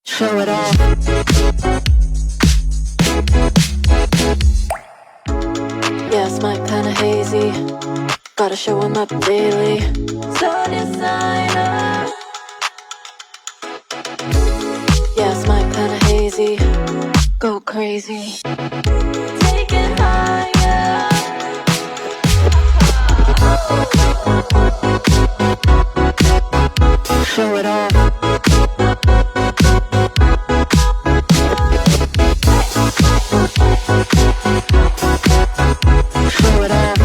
Show it off. Yeah, it's my kinda hazy. Gotta show 'em up daily. So designer. Yeah, it's my kinda hazy. Go crazy. Take it higher. Show it off. Show it off.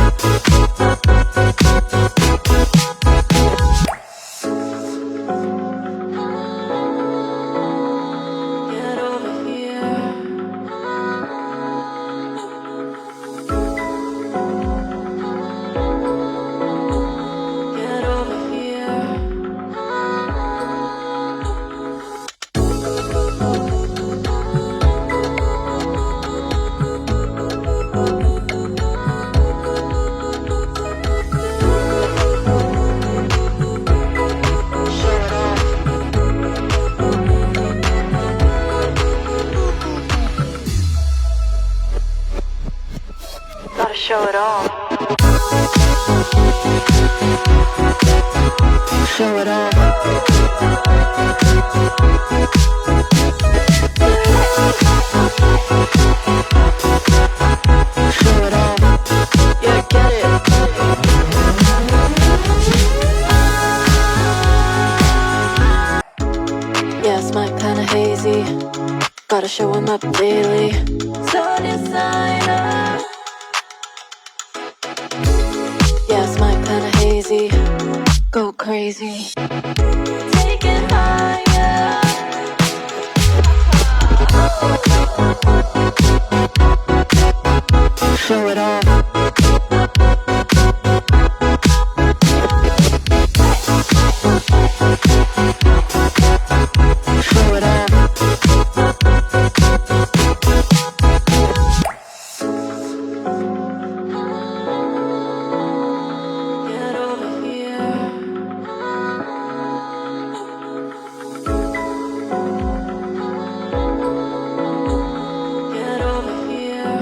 Get over here. Get over here. Gotta show it off. Show it off. Show it off. Yeah, get it. Yeah, it's my kinda hazy. Gotta show 'em up daily. So designer. Yeah, it's my kinda hazy. Go crazy. Take it higher. Show it off. Show it off. Get over here. Get over here.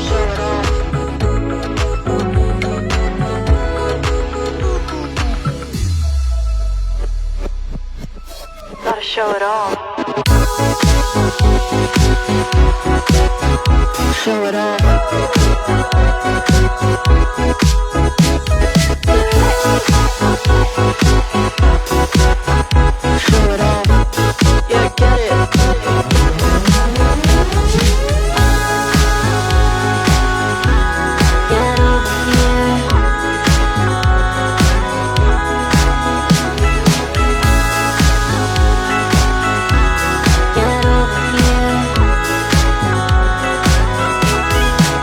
Show it off. Gotta show it off. Show it off.